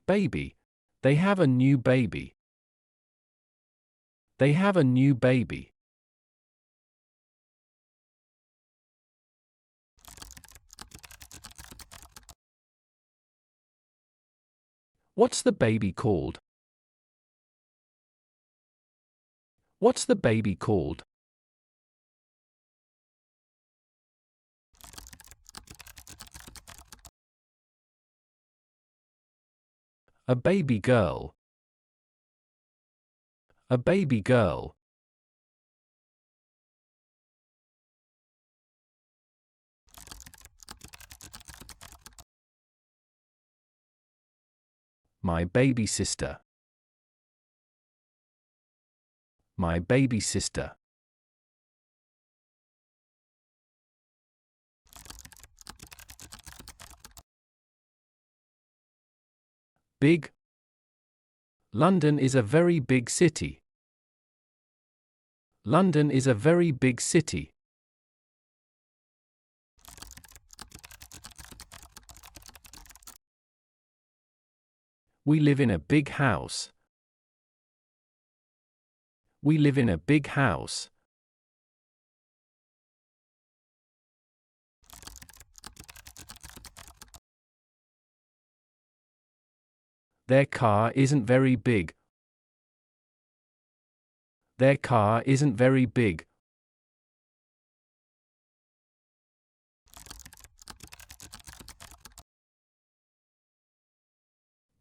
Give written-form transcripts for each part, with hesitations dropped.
Baby. They have a new baby. They have a new baby. What's the baby called? What's the baby called? A baby girl. A baby girl. My baby sister. My baby sister. Big. London is a very big city. London is a very big city. We live in a big house. We live in a big house. Their car isn't very big. Their car isn't very big.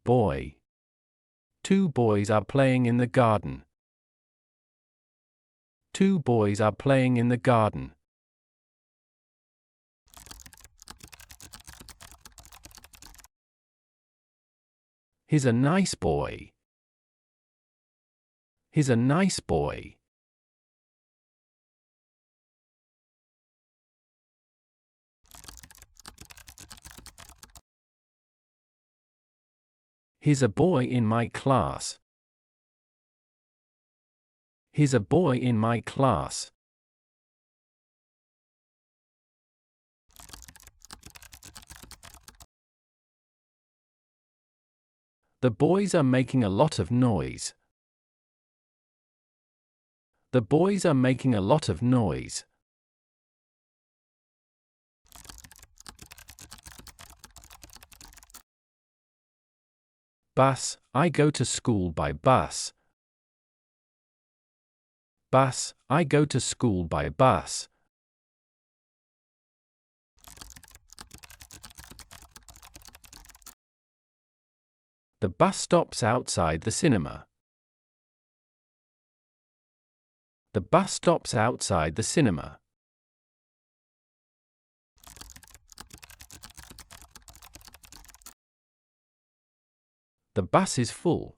Boy. Two boys are playing in the garden. Two boys are playing in the garden. He's a nice boy. He's a nice boy. He's a boy in my class. He's a boy in my class. The boys are making a lot of noise. The boys are making a lot of noise. Bus. I go to school by bus. Bus. I go to school by bus. The bus stops outside the cinema. The bus stops outside the cinema. The bus is full.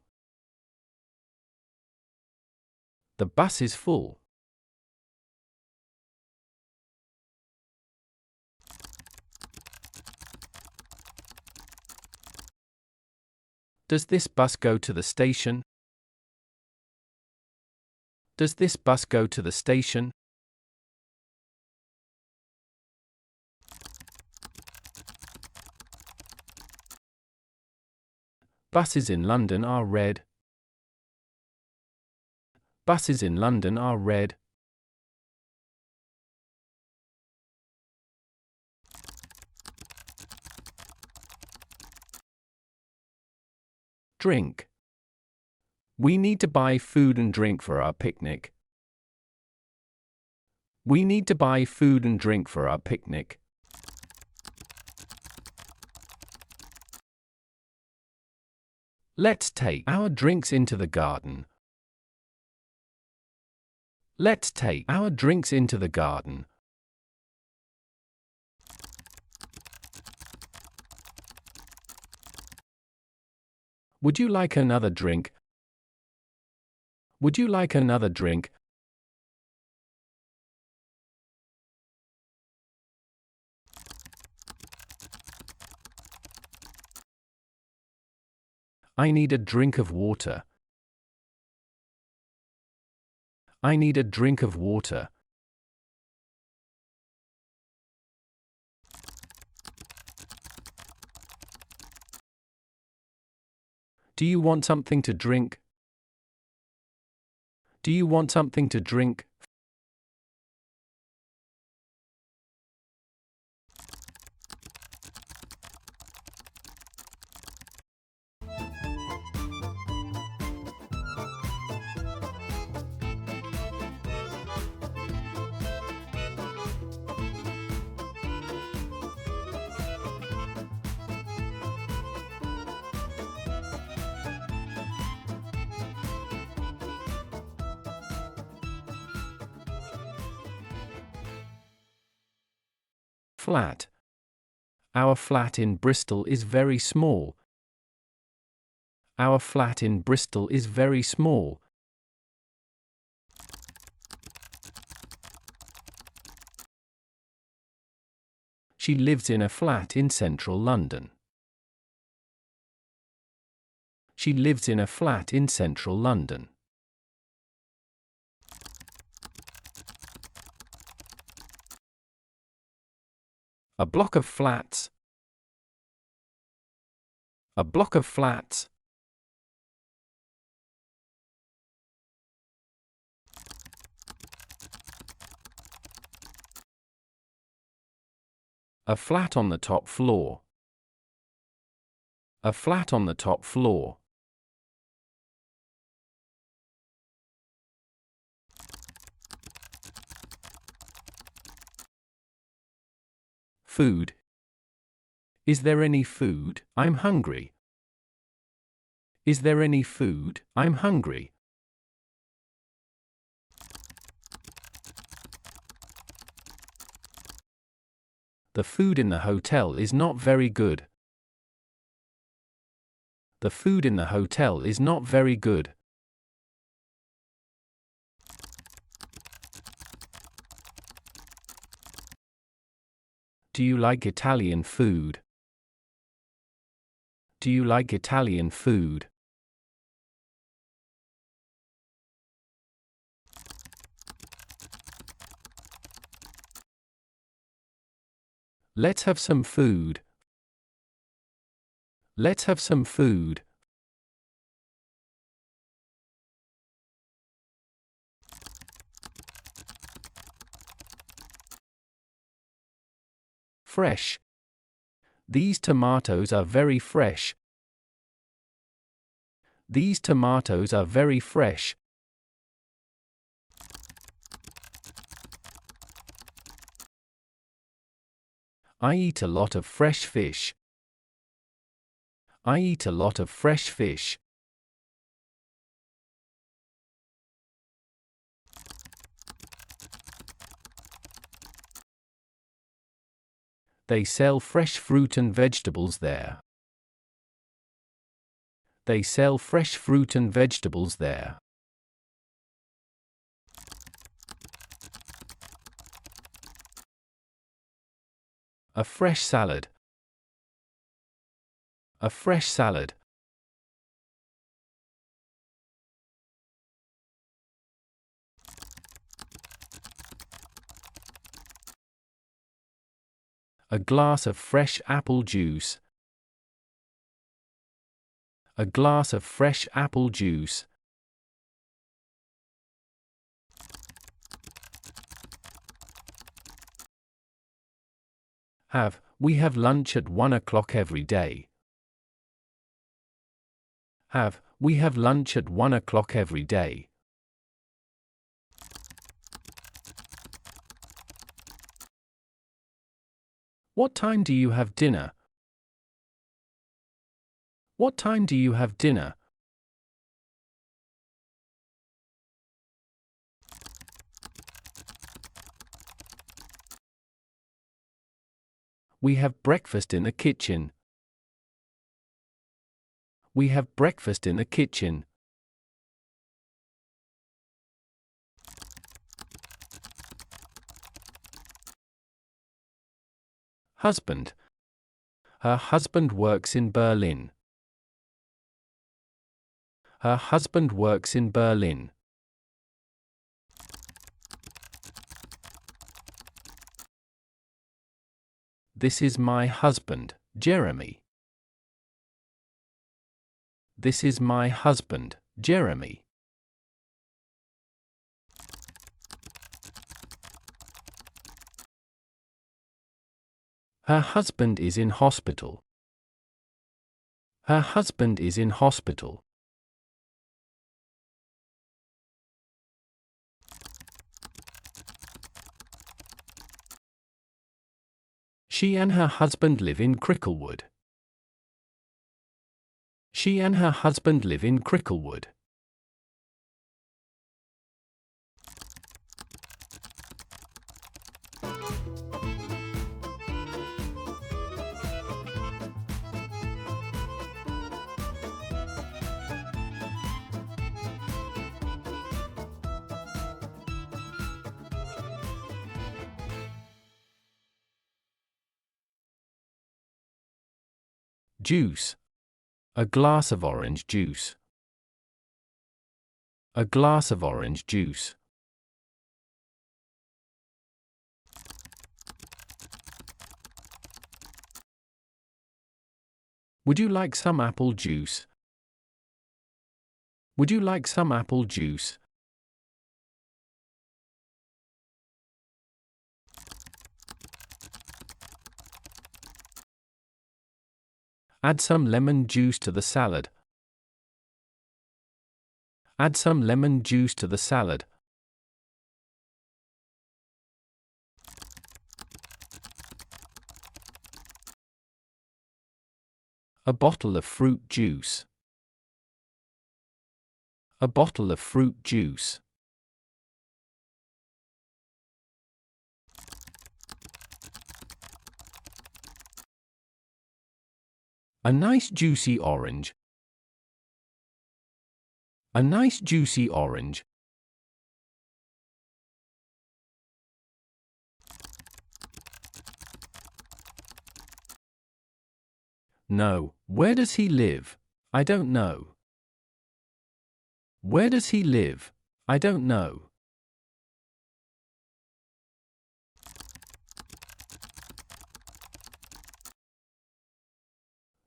The bus is full. Does this bus go to the station? Does this bus go to the station? Buses in London are red. Buses in London are red. Drink. We need to buy food and drink for our picnic. We need to buy food and drink for our picnic. Let's take our drinks into the garden. Let's take our drinks into the garden. Would you like another drink? Would you like another drink? I need a drink of water. I need a drink of water. Do you want something to drink? Do you want something to drink? Flat. Our flat in Bristol is very small. Our flat in Bristol is very small. She lives in a flat in central London. She lives in a flat in central London. A block of flats. A block of flats. A flat on the top floor. A flat on the top floor. Food. Is there any food? I'm hungry. Is there any food? I'm hungry. The food in the hotel is not very good. The food in the hotel is not very good. Do you like Italian food? Do you like Italian food? Let's have some food. Let's have some food. Fresh. These tomatoes are very fresh. These tomatoes are very fresh. I eat a lot of fresh fish. I eat a lot of fresh fish. They sell fresh fruit and vegetables there. They sell fresh fruit and vegetables there. A fresh salad. A fresh salad. A glass of fresh apple juice. A glass of fresh apple juice. We have lunch at 1 o'clock every day. We have lunch at 1 o'clock every day. What time do you have dinner? What time do you have dinner? We have breakfast in the kitchen. We have breakfast in the kitchen. Husband. Her husband works in Berlin. Her husband works in Berlin. This is my husband, Jeremy. This is my husband, Jeremy. Her husband is in hospital. Her husband is in hospital. She and her husband live in Cricklewood. She and her husband live in Cricklewood. Juice. A glass of orange juice. A glass of orange juice. Would you like some apple juice? Would you like some apple juice? Add some lemon juice to the salad. Add some lemon juice to the salad. A bottle of fruit juice. A bottle of fruit juice. A nice juicy orange. A nice juicy orange. No, where does he live? I don't know. Where does he live? I don't know.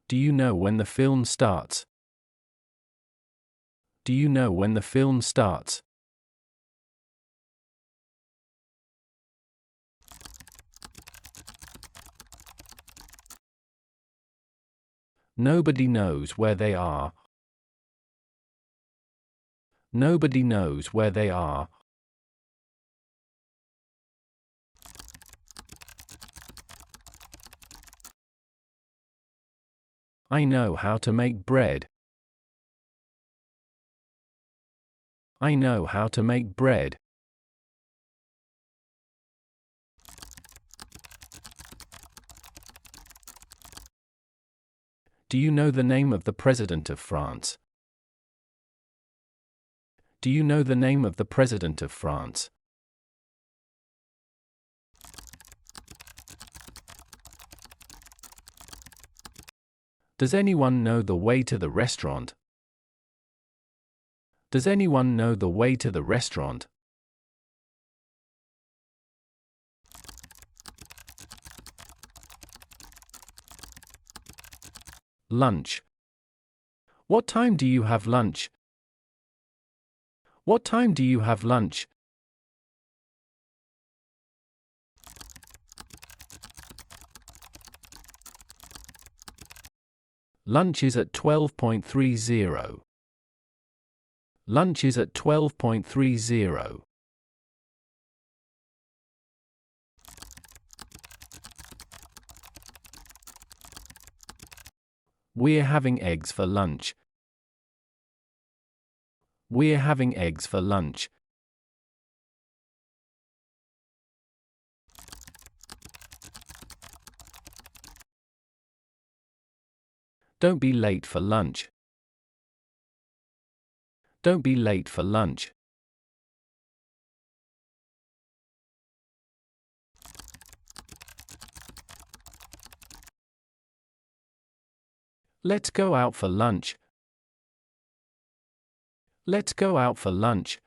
Do you know when the film starts? Do you know when the film starts? Nobody knows where they are. Nobody knows where they are. I know how to make bread. I know how to make bread. Do you know the name of the President of France? Do you know the name of the President of France? Does anyone know the way to the restaurant? Does anyone know the way to the restaurant? Lunch. What time do you have lunch? What time do you have lunch? Lunch is at 12:30. Lunch is at 12:30. We're having eggs for lunch. We're having eggs for lunch. Don't be late for lunch. Don't be late for lunch. Let's go out for lunch. Let's go out for lunch.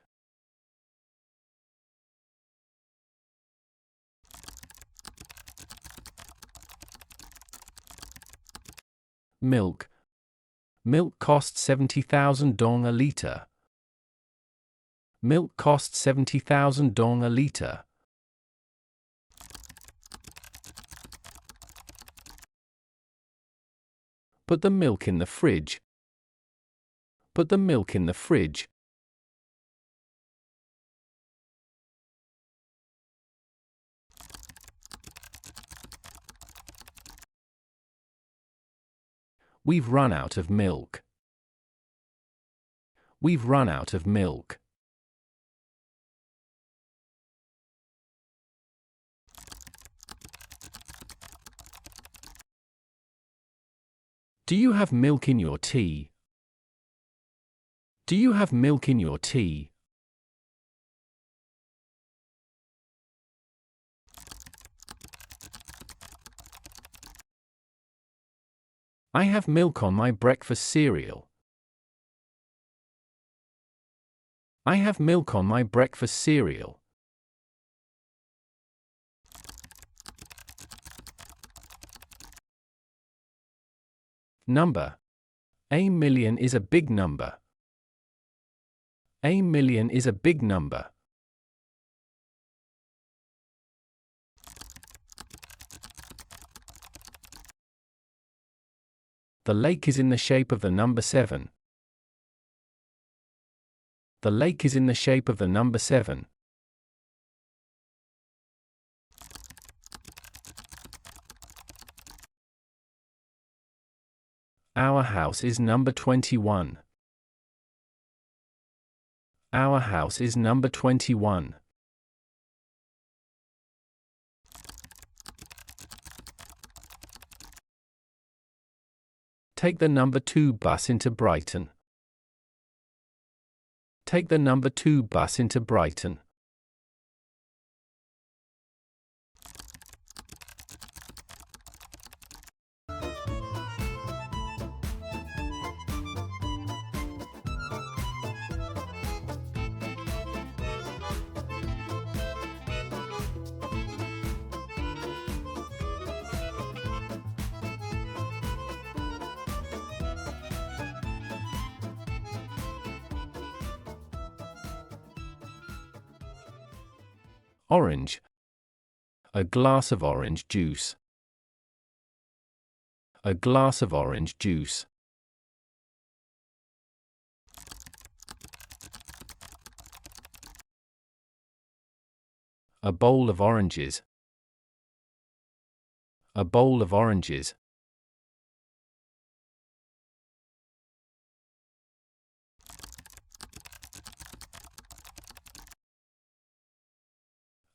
Milk. Milk costs 70,000 dong a litre. Milk costs 70,000 dong a litre. Put the milk in the fridge. Put the milk in the fridge. We've run out of milk. We've run out of milk. Do you have milk in your tea? Do you have milk in your tea? I have milk on my breakfast cereal. I have milk on my breakfast cereal. Number. A million is a big number. A million is a big number. The lake is in the shape of the number 7. The lake is in the shape of the number 7. Our house is number 21. Our house is number 21. Take the number 2 bus into Brighton. Take the number 2 bus into Brighton. Orange. A glass of orange juice. A glass of orange juice. A bowl of oranges. A bowl of oranges.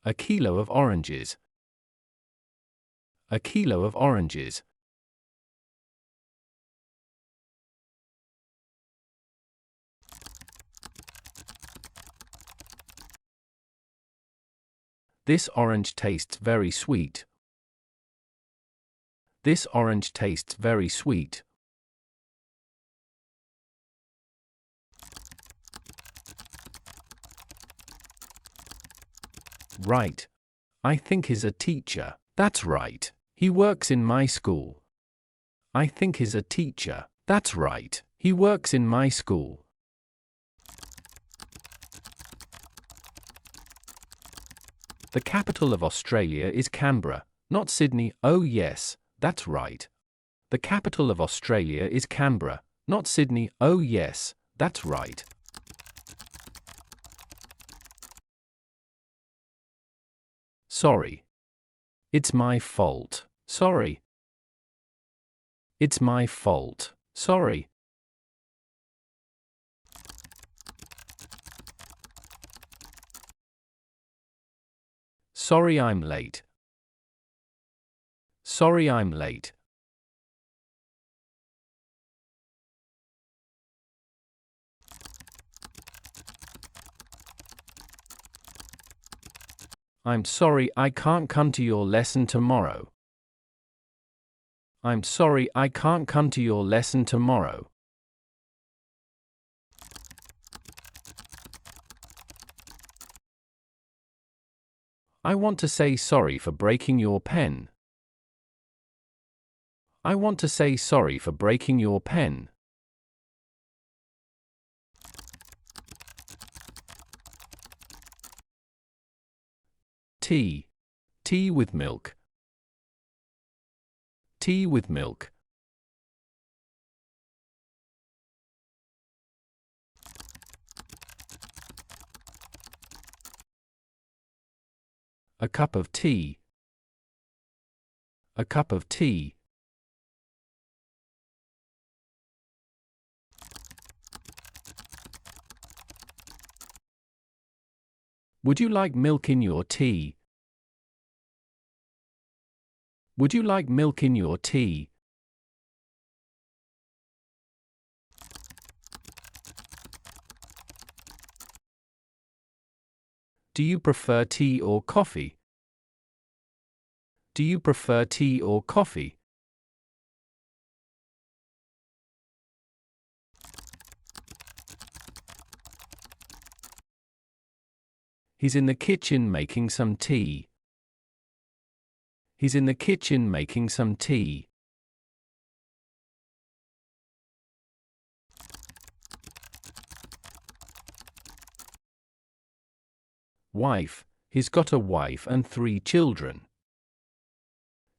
A kilo of oranges. A kilo of oranges. This orange tastes very sweet. This orange tastes very sweet. Right. I think he's a teacher. That's right. He works in my school. I think he's a teacher. That's right. He works in my school. The capital of Australia is Canberra, not Sydney. Oh yes, that's right. The capital of Australia is Canberra, not Sydney. Oh yes, that's right. Sorry. It's my fault. Sorry. It's my fault. Sorry. Sorry I'm late. Sorry I'm late. I'm sorry I can't come to your lesson tomorrow. I'm sorry I can't come to your lesson tomorrow. I want to say sorry for breaking your pen. I want to say sorry for breaking your pen. Tea. Tea with milk. Tea with milk. A cup of tea. A cup of tea. Would you like milk in your tea? Would you like milk in your tea? Do you prefer tea or coffee? Do you prefer tea or coffee? He's in the kitchen making some tea. He's in the kitchen making some tea. Wife. He's got a wife and 3 children.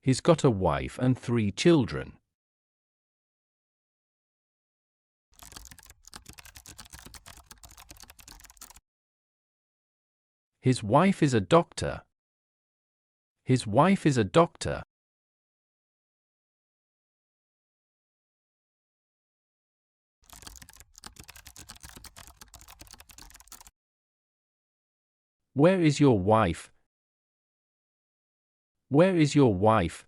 He's got a wife and 3 children. His wife is a doctor. His wife is a doctor. Where is your wife? Where is your wife?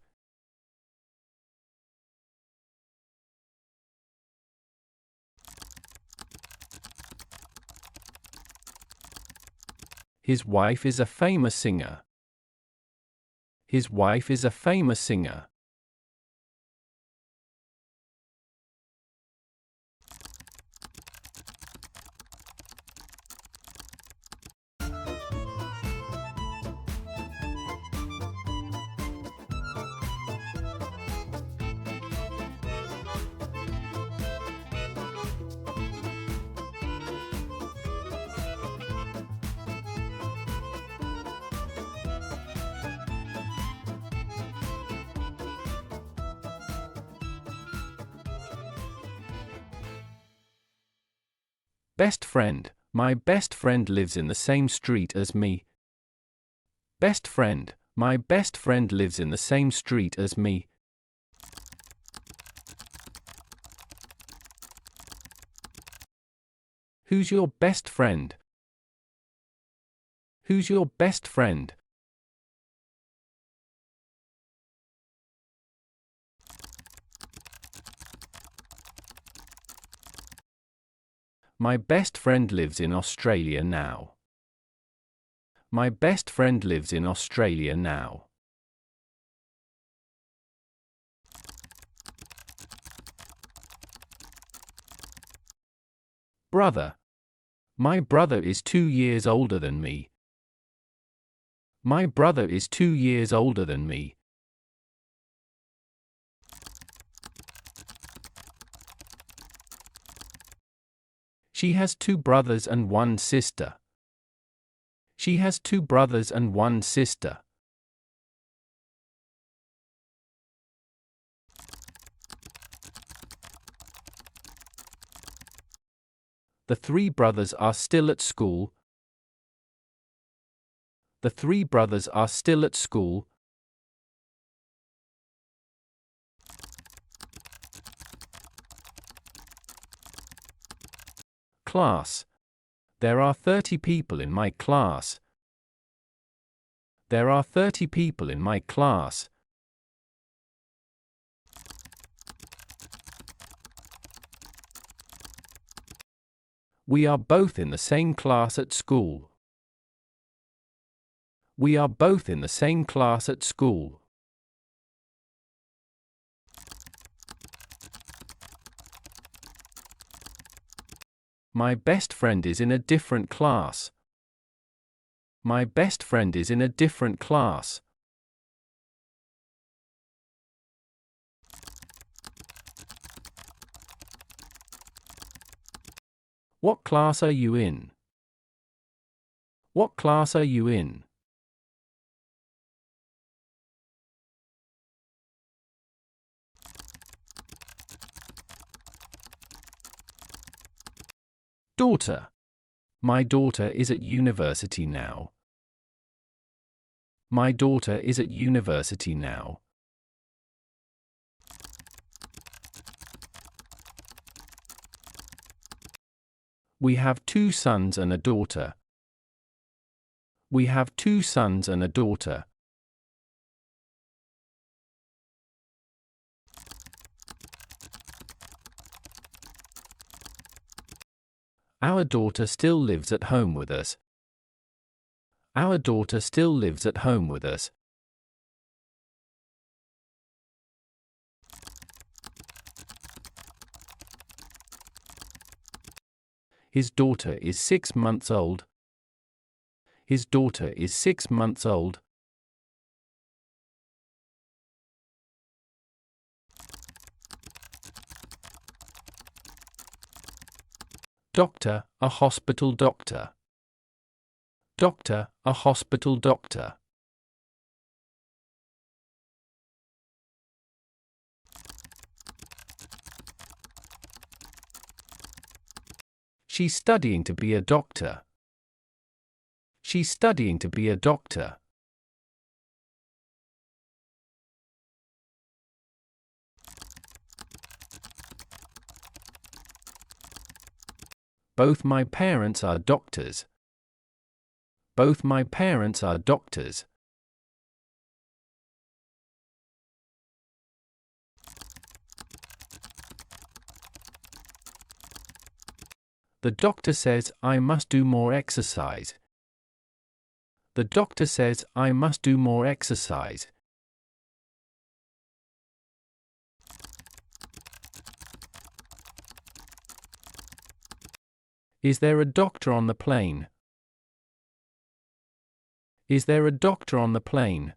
His wife is a famous singer. His wife is a famous singer. Best friend. My best friend lives in the same street as me. Best friend. My best friend lives in the same street as me. Who's your best friend? Who's your best friend? My best friend lives in Australia now. My best friend lives in Australia now. Brother. My brother is 2 years older than me. My brother is 2 years older than me. She has 2 brothers and 1 sister. She has 2 brothers and 1 sister. The 3 brothers are still at school. The 3 brothers are still at school. Class. There are 30 people in my class. There are 30 people in my class. We are both in the same class at school. We are both in the same class at school. My best friend is in a different class. My best friend is in a different class. What class are you in? What class are you in? Daughter. My daughter is at university now. My daughter is at university now. We have 2 sons and a daughter. We have 2 sons and a daughter. Our daughter still lives at home with us. Our daughter still lives at home with us. His daughter is 6 months old. His daughter is 6 months old. Doctor, a hospital doctor. Doctor, a hospital doctor. She's studying to be a doctor. She's studying to be a doctor. Both my parents are doctors. Both my parents are doctors. The doctor says I must do more exercise. The doctor says I must do more exercise. Is there a doctor on the plane? Is there a doctor on the plane?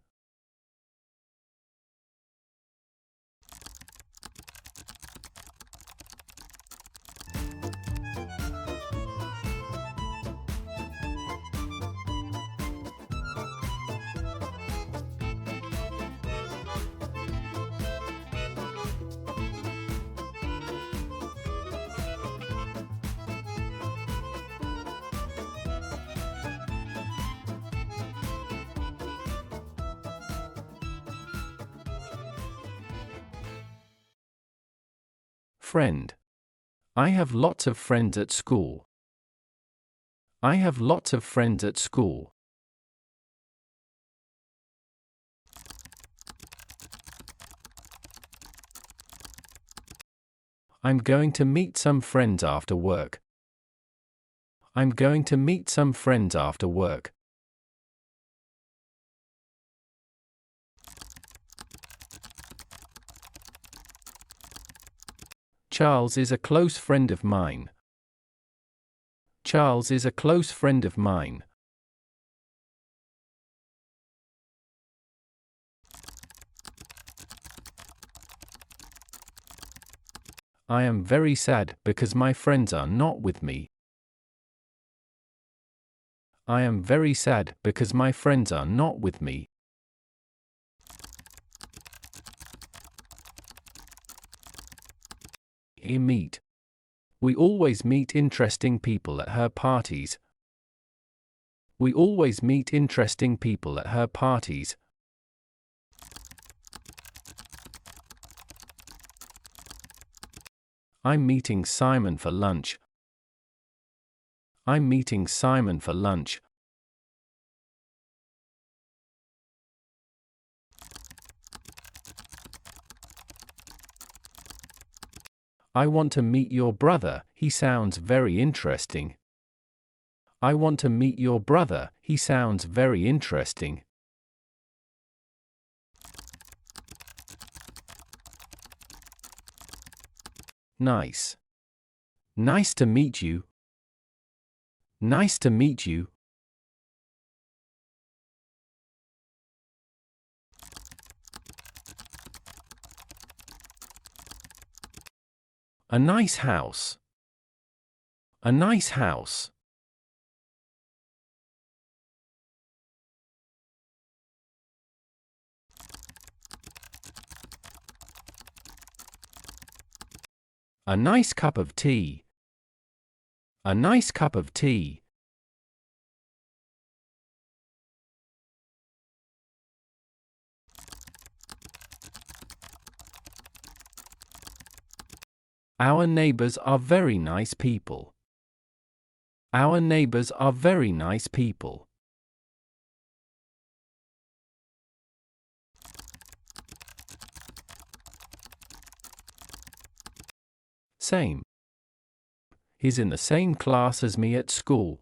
Friend. I have lots of friends at school. I have lots of friends at school. I'm going to meet some friends after work. I'm going to meet some friends after work. Charles is a close friend of mine. Charles is a close friend of mine. I am very sad because my friends are not with me. I am very sad because my friends are not with me. Meet. We always meet interesting people at her parties. We always meet interesting people at her parties. I'm meeting Simon for lunch. I'm meeting Simon for lunch. I want to meet your brother, he sounds very interesting. I want to meet your brother, he sounds very interesting. Nice. Nice to meet you. Nice to meet you. A nice house. A nice house. A nice cup of tea. A nice cup of tea. Our neighbors are very nice people. Our neighbors are very nice people. Same. He's in the same class as me at school.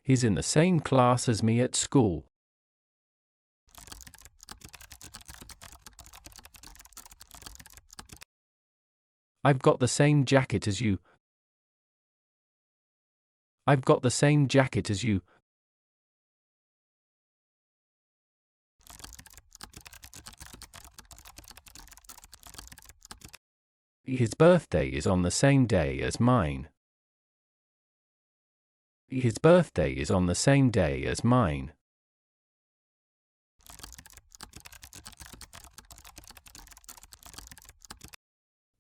He's in the same class as me at school. I've got the same jacket as you. I've got the same jacket as you. His birthday is on the same day as mine. His birthday is on the same day as mine.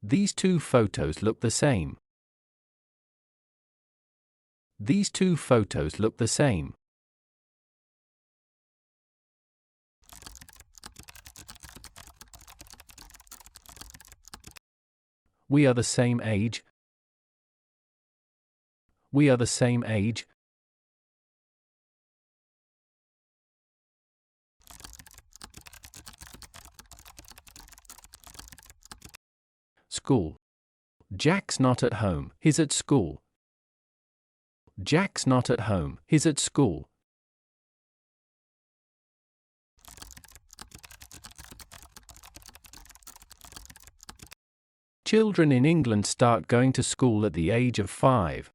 These two photos look the same. These two photos look the same. We are the same age. We are the same age. School. Jack's not at home, he's at school. Jack's not at home, he's at school. Children in England start going to school at the age of 5.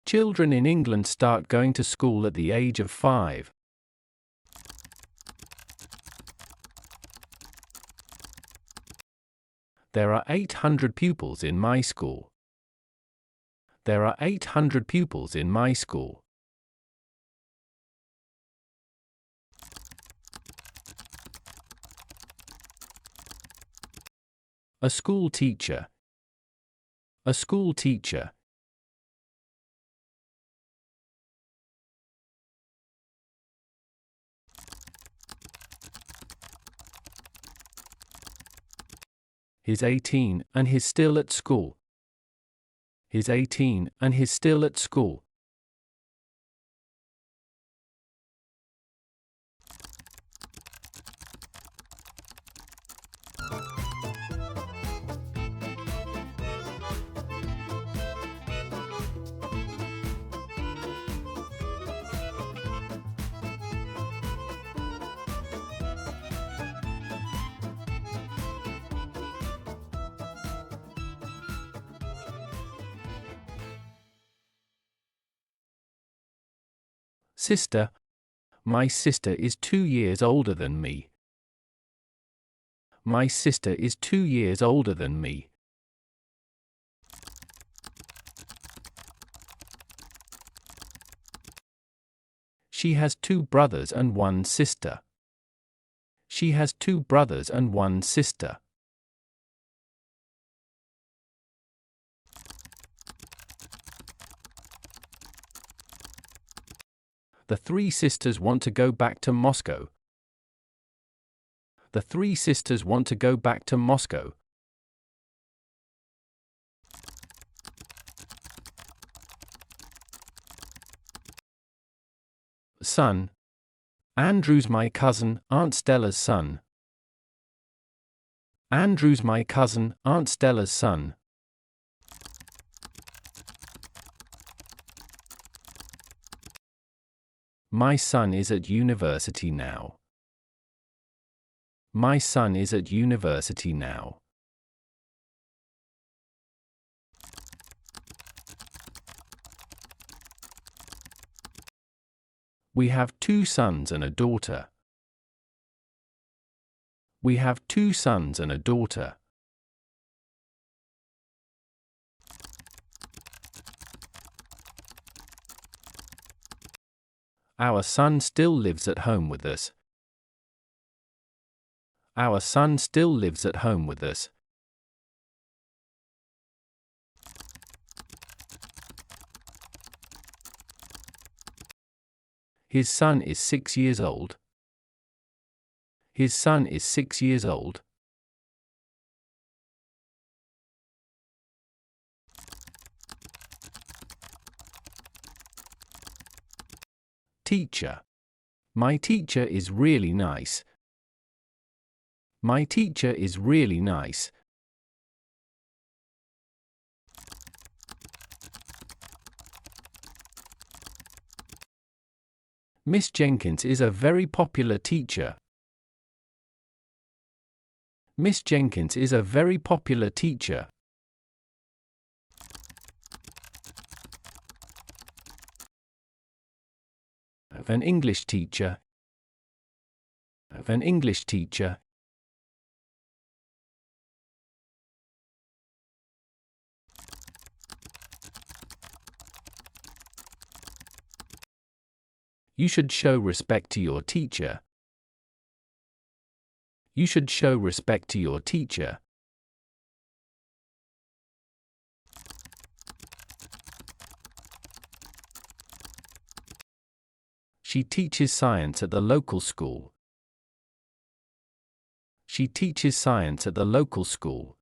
Children in England start going to school at the age of 5. There are 800 pupils in my school. There are 800 pupils in my school. A school teacher. A school teacher. He's 18 and he's still at school. He's 18 and he's still at school. Sister. My sister is 2 years older than me. My sister is 2 years older than me. She has 2 brothers and 1 sister. She has 2 brothers and 1 sister. The 3 sisters want to go back to Moscow. The 3 sisters want to go back to Moscow. Son. Andrew's my cousin, Aunt Stella's son. Andrew's my cousin, Aunt Stella's son. My son is at university now. My son is at university now. We have 2 sons and a daughter. We have 2 sons and a daughter. Our son still lives at home with us. Our son still lives at home with us. His son is 6 years old. His son is 6 years old. Teacher. My teacher is really nice. My teacher is really nice. Miss Jenkins is a very popular teacher. Miss Jenkins is a very popular teacher. An English teacher. An English teacher. You should show respect to your teacher. You should show respect to your teacher. She teaches science at the local school. She teaches science at the local school.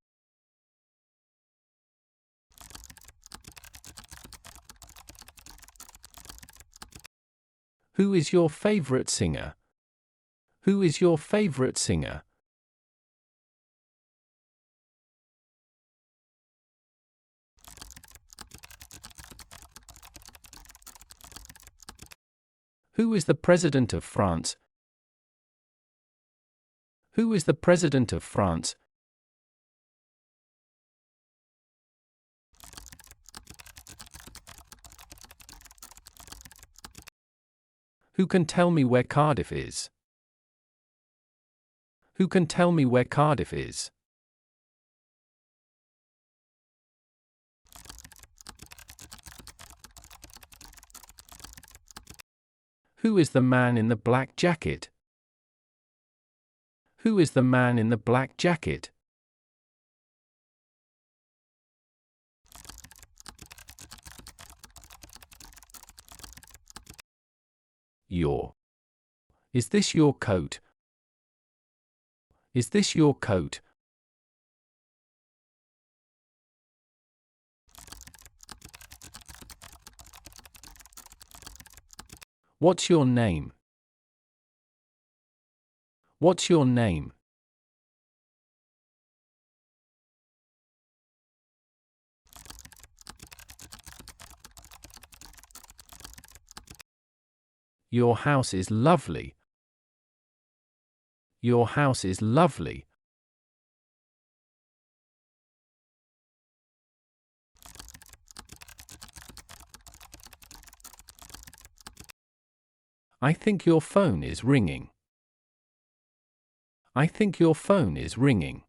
Who is your favorite singer? Who is your favorite singer? Who is the President of France? Who is the President of France? Who can tell me where Cardiff is? Who can tell me where Cardiff is? Who is the man in the black jacket? Who is the man in the black jacket? Your. Is this your coat? Is this your coat? What's your name? What's your name? Your house is lovely. Your house is lovely. I think your phone is ringing. I think your phone is ringing.